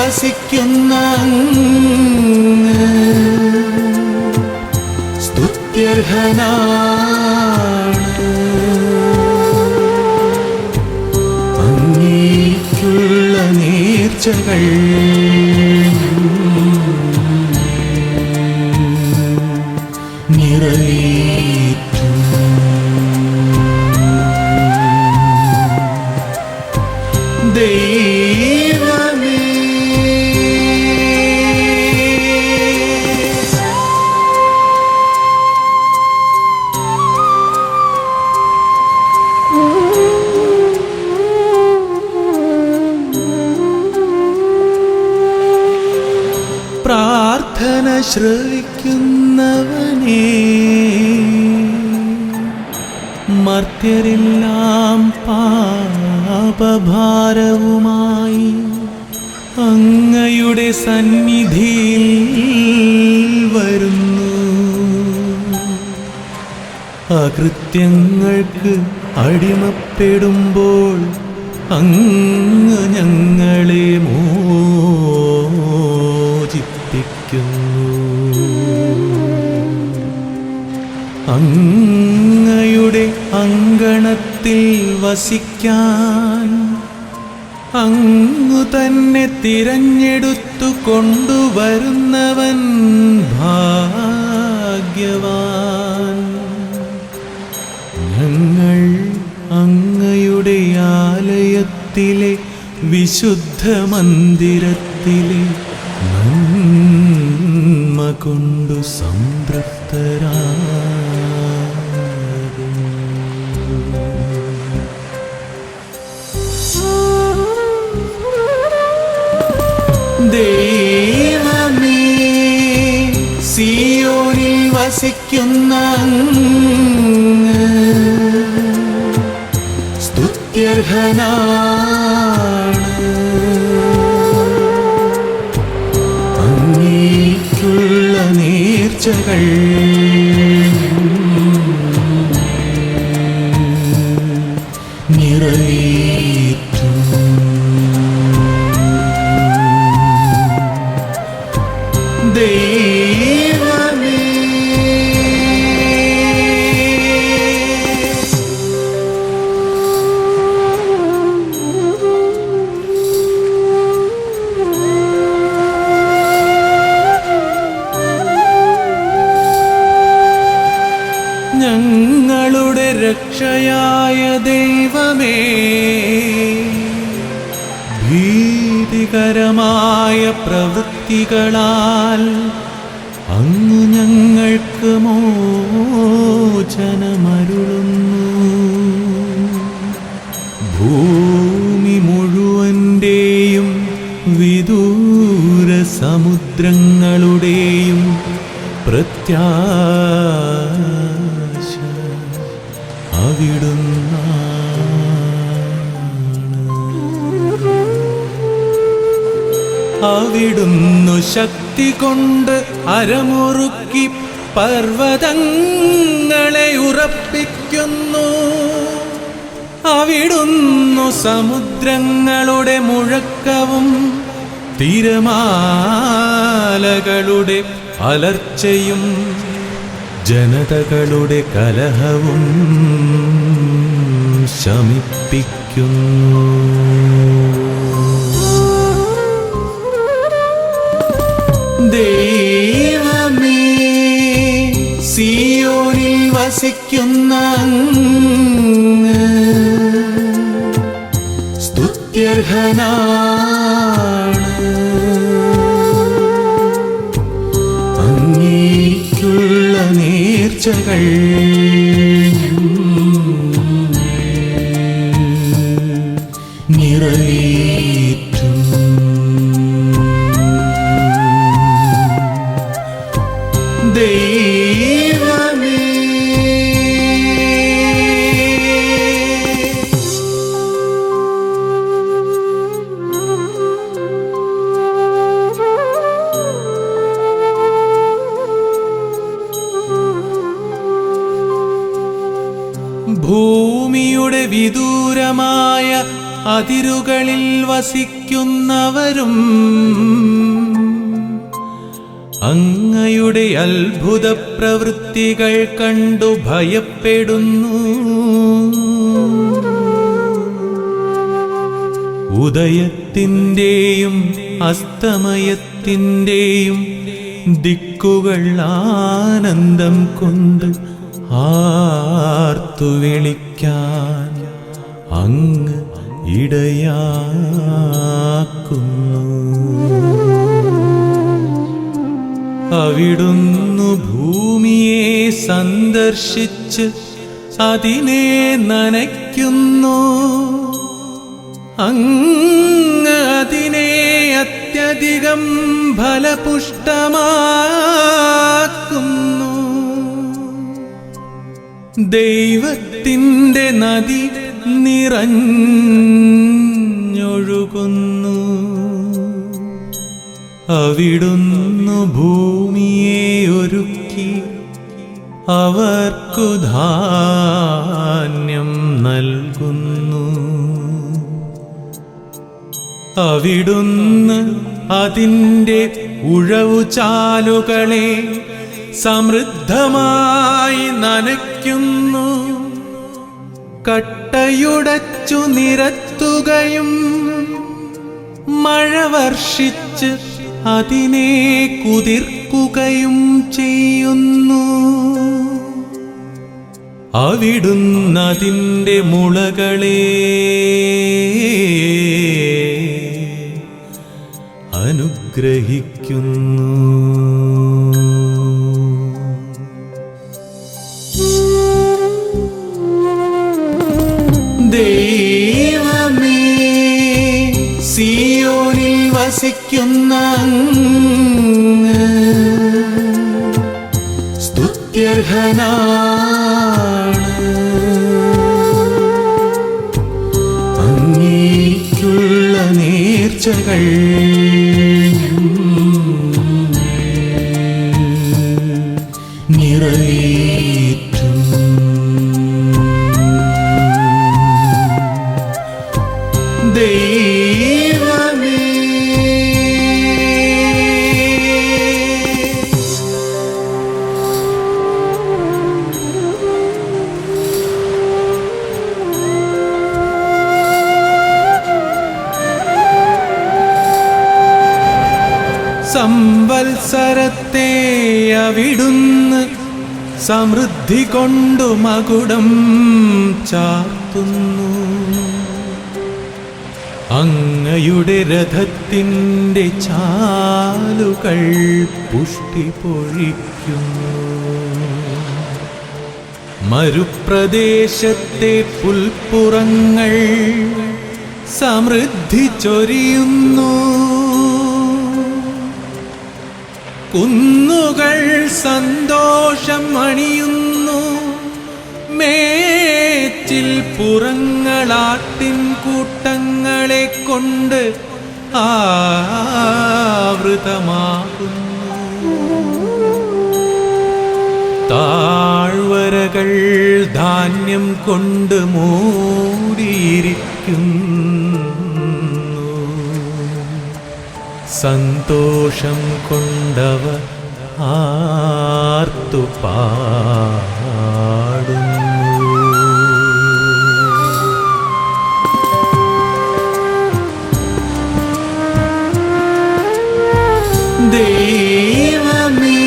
വസിക്കുന്ന സ്തുത്യർഹനാണ്. അങ്ങേക്കുള്ള നേർച്ചകൾ നിറവേറ്റും. ദൈവമേ, പ്രാർത്ഥന ശ്രവിക്കുന്നവനേ, മർത്യരെല്ലാം പാപഭാരവുമായി അങ്ങയുടെ സന്നിധിയിൽ വരുന്നു. അകൃത്യങ്ങൾക്ക് അടിമപ്പെടുമ്പോൾ അങ്ങ് ഞങ്ങളെ മോചിപ്പിക്കുന്നു. അങ്ങയുടെ അങ്കണത്തിൽ വസിക്കാൻ അങ്ങു തന്നെ തിരഞ്ഞെടുത്തു കൊണ്ടുവരുന്നവൻ ഭാഗ്യവാൻ. ഞങ്ങൾ അങ്ങയുടെ ആലയത്തിലെ വിശുദ്ധ മന്ദിരത്തിലെ നന്മ കൊണ്ടു സംതൃപ്തരാകും. ദൈവമേ, സിയോനിൽ വസിക്കുന്ന സ്തുത്യർഹനാണ്. അങ്ങേക്കുള്ള നേർച്ചകൾ നിറവേറ്റും. ദൈവമേ, ഞങ്ങളുടെ രക്ഷയായ ദൈവമേ, ഭീതികരമായ പ്രവൃത്തികളാൽ അങ്ങ് ഞങ്ങൾക്ക് മോചനമരുളുന്നു. ഭൂമി മുഴുവൻ്റെയും വിദൂര സമുദ്രങ്ങളുടെയും പ്രത്യാശ അവിടുന്നു ശക്തി കൊണ്ട് അരമുറുക്കി പർവ്വതങ്ങളെ ഉറപ്പിക്കുന്നു. അവിടുന്നു സമുദ്രങ്ങളുടെ മുഴക്കവും തിരമാലകളുടെ അലർച്ചയും ജനതകളുടെ കലഹവും ശമിപ്പിക്കുന്നു. ദൈവമേ, സിയോനിൽ വസിക്കുന്ന സ്തുത്യർഹനാണ്. അങ്ങേക്കുള്ള നേർച്ചകൾ നിറവേറ്റും. ദൈവമേ, ഭൂമിയുടെ വിദൂരമായ അതിരുകളിൽ വസിക്കുന്നവരും അങ്ങയുടെ അത്ഭുത പ്രവൃത്തികൾ കണ്ടു ഭയപ്പെടുന്നു. ഉദയത്തിൻ്റെയും അസ്തമയത്തിൻ്റെയും ദിക്കുകൾ ആനന്ദം കൊണ്ട് ആർത്തു വിളിക്കാൻ അങ്ങ് ഇടയാക്കുന്നു. അവിടുന്ന് ഭൂമിയെ സന്ദർശിച്ച് അതിനെ നനയ്ക്കുന്നു. അങ്ങ് അതിനെ അത്യധികം ഫലപുഷ്ടമാക്കുന്നു. ദൈവത്തിൻ്റെ നദി നിറഞ്ഞൊഴുകുന്നു. അവിടുന്ന് ഭൂമിയെ ഒരുക്കി അവർക്കു ധാന്യം നൽകുന്നു. അവിടുന്ന് അതിൻ്റെ ഉഴവുചാലുകളെ സമൃദ്ധമായി നനയ്ക്കുന്നു. കട്ടയുടച്ചു നിരത്തുകയും മഴ വർഷിച്ച് അതിനെ കുതിർക്കുകയും ചെയ്യുന്നു. അവിടുന്ന് അതിൻ്റെ മുളകളെ അനുഗ്രഹിക്കുന്നു. ദൈവമേ, സിയോനിൽ വസിക്കുന്ന അങ്ങ് സ്തുത്യർഹനാണ്. അങ്ങേക്കുള്ള നേർച്ചകൾ നിറവേറ്റും. ദൈവമേ, സംവത്സരത്തെ അവിടുന്ന് സമൃദ്ധി കൊണ്ടു മകുടം ചാർത്തുന്നു. അങ്ങയുടെ രഥത്തിൻ്റെ ചാലുകൾ പുഷ്ടി പൊഴിക്കുന്നു. മരുപ്രദേശത്തെ പുൽപ്പുറങ്ങൾ സമൃദ്ധി ചൊരിയുന്നു. കുന്നുകൾ സന്തോഷം അണിയുന്നു. മേച്ചിൽ പുറങ്ങളാട്ടിൻ കൂട്ടങ്ങളെ കൊണ്ട് ആവൃതമാകുന്നു. താഴ്വരകൾ ധാന്യം കൊണ്ട് മൂടിയിരിക്കുന്നു. സന്തോഷം കൊണ്ടവ ആർത്തു പാടുന്നു. ദൈവമേ,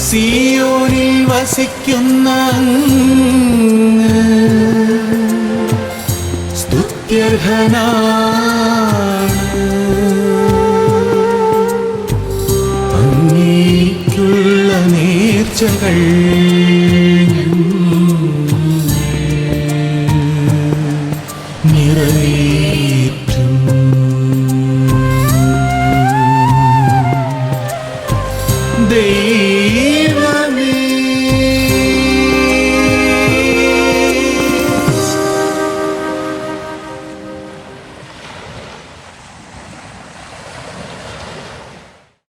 സിയോനിൽ വസിക്കുന്ന അങ്ങ് സ്തുത്യർഹനാണ്. അങ്ങേക്കുള്ള നേർച്ചകൾ നിറവേറ്റും. ദൈവമേ,